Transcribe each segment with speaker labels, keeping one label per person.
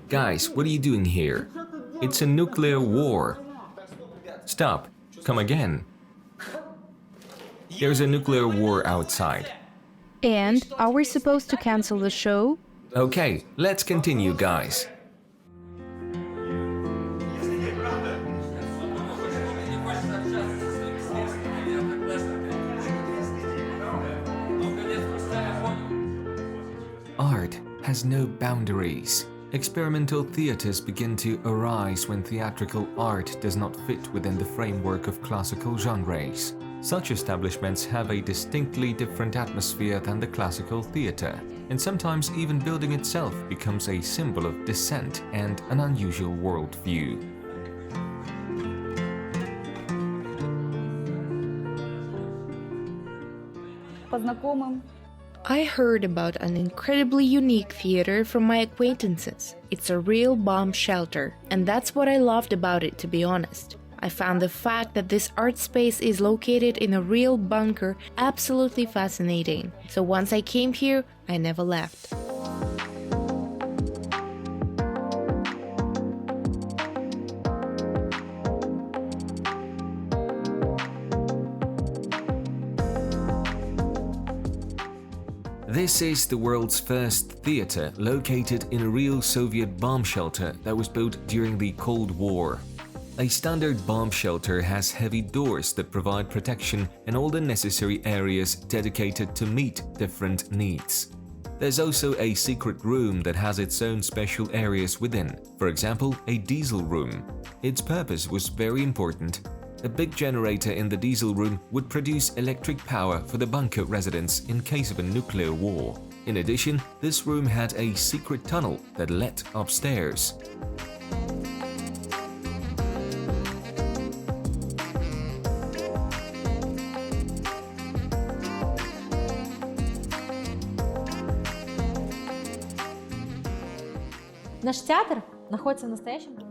Speaker 1: Guys, what are you doing here? It's a nuclear war. Stop. Come again. There's a nuclear war outside.
Speaker 2: And are we supposed to cancel the show?
Speaker 1: Okay, let's continue, guys. Art has no boundaries. Experimental theatres begin to arise when theatrical art does not fit within the framework of classical genres. Such establishments have a distinctly different atmosphere than the classical theatre, and sometimes even building itself becomes a symbol of dissent and an unusual worldview.
Speaker 2: I heard about an incredibly unique theater from my acquaintances. It's a real bomb shelter, and that's what I loved about it, to be honest. I found the fact that this art space is located in a real bunker absolutely fascinating. So once I came here, I never left.
Speaker 1: This is the world's first theatre located in a real Soviet bomb shelter that was built during the Cold War. A standard bomb shelter has heavy doors that provide protection and all the necessary areas dedicated to meet different needs. There's also a secret room that has its own special areas within, for example, a diesel room. Its purpose was very important. A big generator in the diesel room would produce electric power for the bunker residents in case of a nuclear war. In addition, this room had a secret tunnel that led upstairs.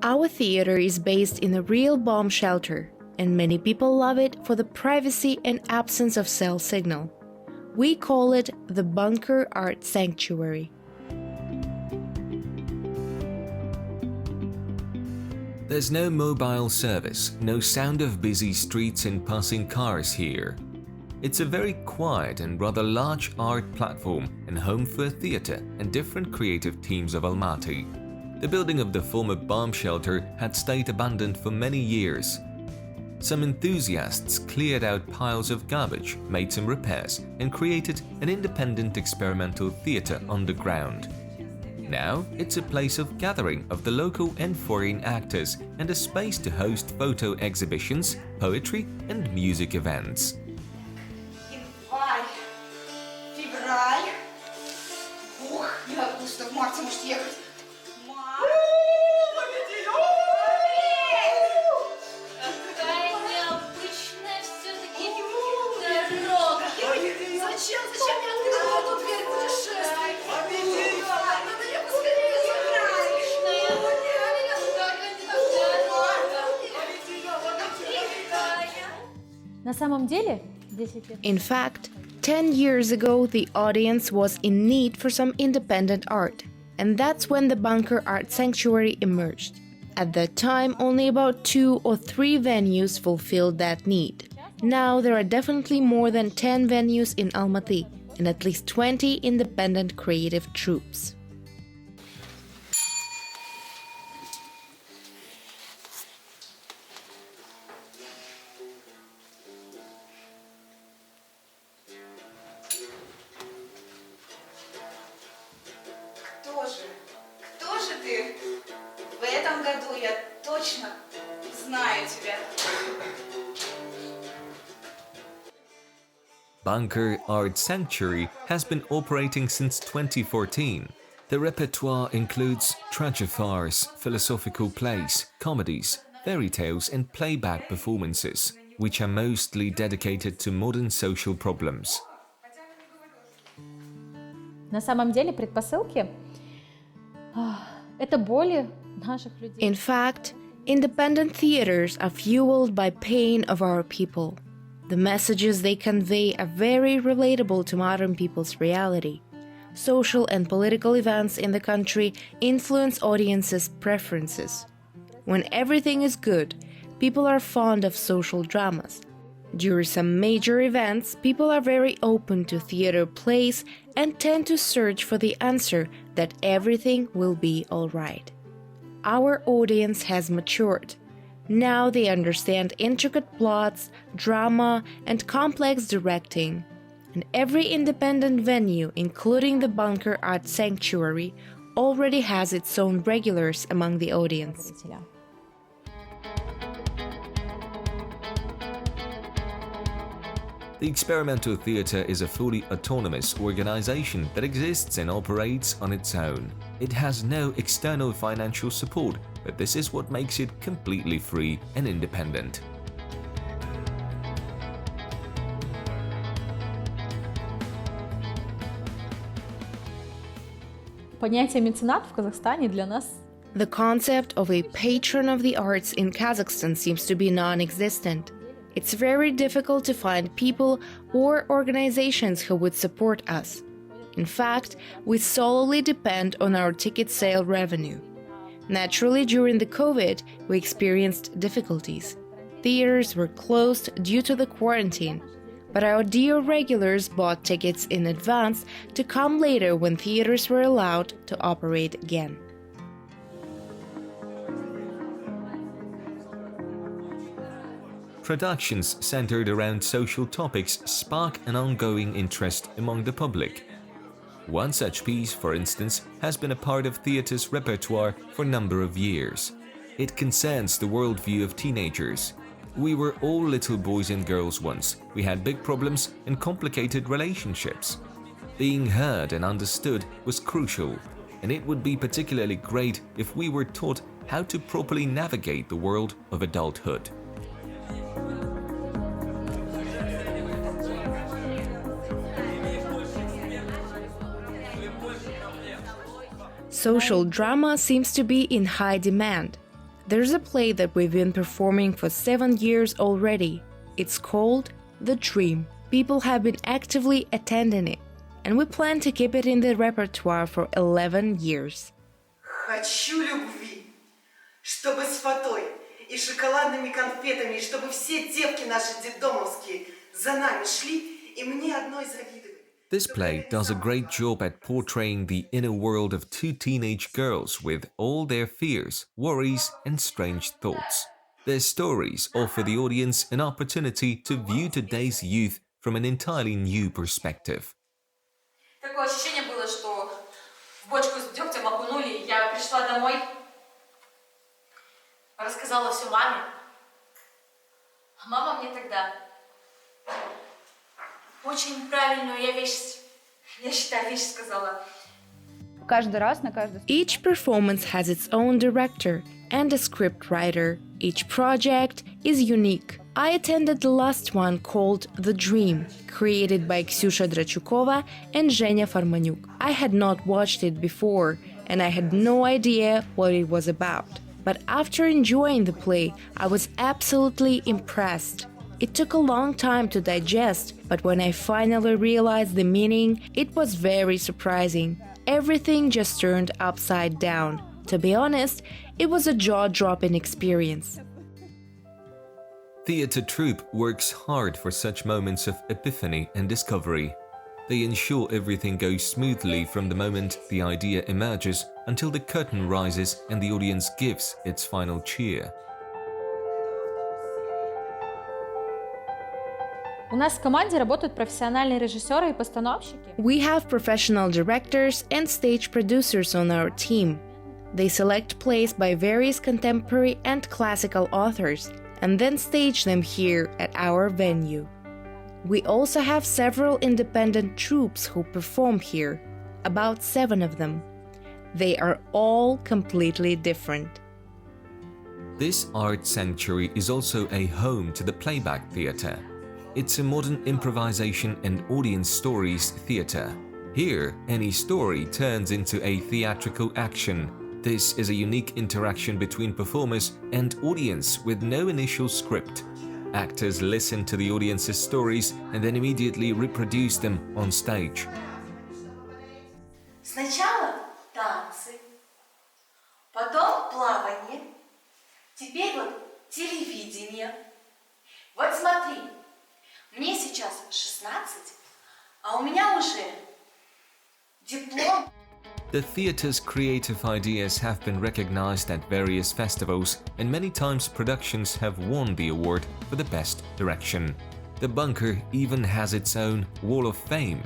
Speaker 2: Our theater is based in a real bomb shelter, and many people love it for the privacy and absence of cell signal. We call it the Bunker Art Sanctuary.
Speaker 1: There's no mobile service, no sound of busy streets and passing cars here. It's a very quiet and rather large art platform and home for theatre and different creative teams of Almaty. The building of the former bomb shelter had stayed abandoned for many years. Some enthusiasts cleared out piles of garbage, made some repairs, and created an independent experimental theatre underground. Now, it's a place of gathering of the local and foreign actors and a space to host photo exhibitions, poetry, and music events.
Speaker 2: In fact, 10 years ago, the audience was in need for some independent art, and that's when the Bunker Art Sanctuary emerged. At that time, only about 2 or 3 venues fulfilled that need. Now there are definitely more than 10 venues in Almaty and at least 20 independent creative troupes.
Speaker 3: Кто же ты? В этом году я точно знаю тебя.
Speaker 1: Bunker Art Sanctuary has been operating since 2014. The repertoire includes tragedies, philosophical plays, comedies, fairy tales, and playback performances, which are mostly dedicated to modern social problems.
Speaker 4: На самом деле предпосылки это боли наших людей.
Speaker 2: In fact, independent theaters are fueled by pain of our people. The messages they convey are very relatable to modern people's reality. social and political events in the country influence audiences' preferences. When everything is good, people are fond of social dramas. During some major events, people are very open to theater plays and tend to search for the answer that everything will be all right. Our audience has matured. Now they understand intricate plots, drama, and complex directing. And every independent venue, including the Bunker Art Sanctuary, already has its own regulars among the audience.
Speaker 1: The experimental theatre is a fully autonomous organization that exists and operates on its own. It has no external financial support, but this is what makes it completely free and independent.
Speaker 4: Понятие меценат в Казахстане для нас
Speaker 2: The concept of a patron of the arts in Kazakhstan seems to be non-existent. It's very difficult to find people or organizations who would support us. In fact, we solely depend on our ticket sale revenue. Naturally, during the COVID, we experienced difficulties. Theaters were closed due to the quarantine, but our dear regulars bought tickets in advance to come later when theaters were allowed to operate again.
Speaker 1: Productions centered around social topics spark an ongoing interest among the public. One such piece, for instance, has been a part of theatre's repertoire for a number of years. It concerns the worldview of teenagers. We were all little boys and girls once. We had big problems and complicated relationships. Being heard and understood was crucial, and it would be particularly great if we were taught how to properly navigate the world of adulthood.
Speaker 2: Social drama seems to be in high demand. There's a play that we've been performing for 7 years already. It's called The Dream. People have been actively attending it, and we plan to keep it in the repertoire for 11 years.
Speaker 5: Хочу любви, чтобы с фатой и шоколадными конфетами, и чтобы все девки наши детдомовские за нами шли и мне одной завидовали.
Speaker 1: This play does a great job at portraying the inner world of two teenage girls with all their fears, worries, and strange thoughts. Their stories offer the audience an opportunity to view today's youth from an entirely new perspective.
Speaker 3: Такое ощущение было, что в бочку с дегтем окунули, и я пришла домой, рассказала все маме. А мама мне тогда очень правильную я считаю, вещь сказала.
Speaker 4: каждый раз на каждый
Speaker 2: Each performance has its own director and a script writer. Each project is unique. I attended the last one called The Dream, created by Ksyusha Drachukova and Zhenya Farmanyuk. I had not watched it before, and I had no idea what it was about. But after enjoying the play, I was absolutely impressed. It took a long time to digest, but when I finally realized the meaning, it was very surprising. Everything just turned upside down. To be honest, it was a jaw-dropping experience.
Speaker 1: Theatre troupe works hard for such moments of epiphany and discovery. They ensure everything goes smoothly from the moment the idea emerges until the curtain rises and the audience gives its final cheer.
Speaker 4: У нас в команде работают профессиональные режиссеры и постановщики.
Speaker 2: We have professional directors and stage producers on our team. They select plays by various contemporary and classical authors and then stage them here at our venue. We also have several independent troupes who perform here, about 7 of them. They are all completely different.
Speaker 1: This art sanctuary is also a home to the playback theatre. It's a modern improvisation and audience stories theatre. Here, any story turns into a theatrical action. This is a unique interaction between performers and audience with no initial script. Actors listen to the audience's stories and then immediately reproduce them on stage.
Speaker 6: Сначала танцы, потом плавание, теперь вот телевидение. Вот смотри, мне сейчас 16, а у меня уже диплом.
Speaker 1: The theatre's creative ideas have been recognized at various festivals, and many times productions have won the award for the best direction. The bunker even has its own Wall of Fame.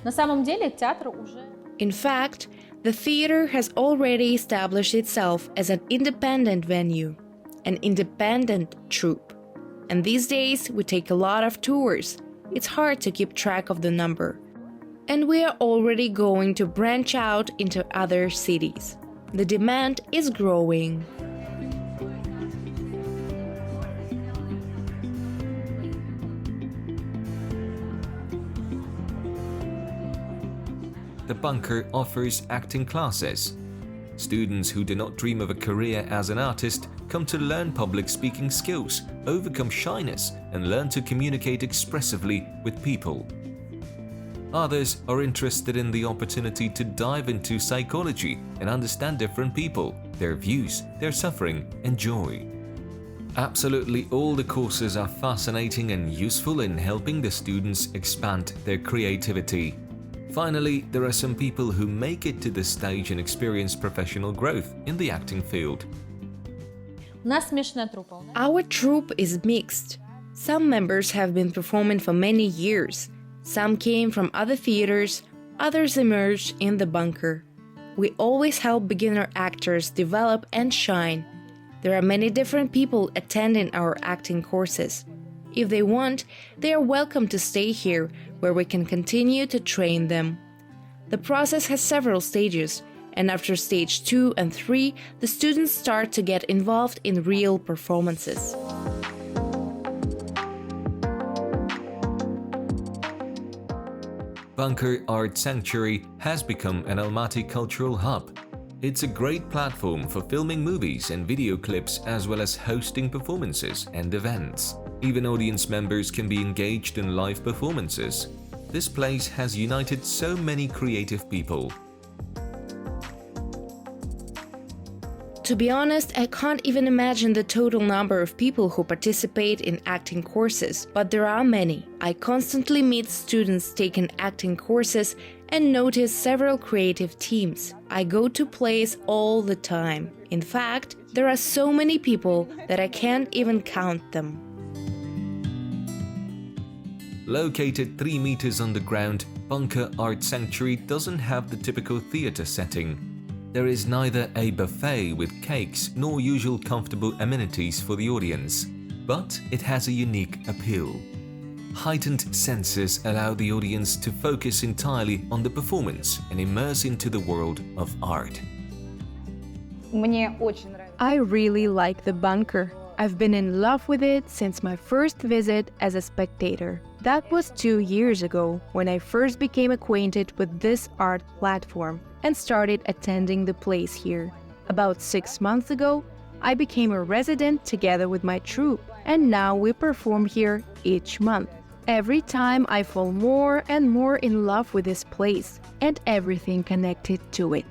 Speaker 4: На самом деле театр уже...
Speaker 2: In fact, the theater has already established itself as an independent venue, an independent troupe. And these days we take a lot of tours. It's hard to keep track of the number. And we are already going to branch out into other cities. The demand is growing.
Speaker 1: The bunker offers acting classes. Students who do not dream of a career as an artist come to learn public speaking skills, overcome shyness, and learn to communicate expressively with people. Others are interested in the opportunity to dive into psychology and understand different people, their views, their suffering, and joy. Absolutely all the courses are fascinating and useful in helping the students expand their creativity. Finally, there are some people who make it to the stage and experience professional growth in the acting field.
Speaker 4: У нас смешанная труппа.
Speaker 2: Our troupe is mixed. Some members have been performing for many years. Some came from other theaters, others emerged in the bunker. We always help beginner actors develop and shine. There are many different people attending our acting courses. If they want, they are welcome to stay here, where we can continue to train them. The process has several stages, and after stage 2 and 3, the students start to get involved in real performances.
Speaker 1: Bunker Art Sanctuary has become an Almaty cultural hub. It's a great platform for filming movies and video clips, as well as hosting performances and events. Even audience members can be engaged in live performances. This place has united so many creative people.
Speaker 2: To be honest, I can't even imagine the total number of people who participate in acting courses, but there are many. I constantly meet students taking acting courses and notice several creative teams. I go to plays all the time. In fact, there are so many people that I can't even count them.
Speaker 1: Located 3 meters underground, Bunker Art Sanctuary doesn't have the typical theater setting. There is neither a buffet with cakes nor usual comfortable amenities for the audience, but it has a unique appeal. Heightened senses allow the audience to focus entirely on the performance and immerse into the world of art.
Speaker 4: Мне очень нравится.
Speaker 7: I really like the bunker. I've been in love with it since my first visit as a spectator. That was 2 years ago, when I first became acquainted with this art platform and started attending the plays here. About 6 months ago, I became a resident together with my troupe, and now we perform here each month. Every time I fall more and more in love with this place and everything connected to it.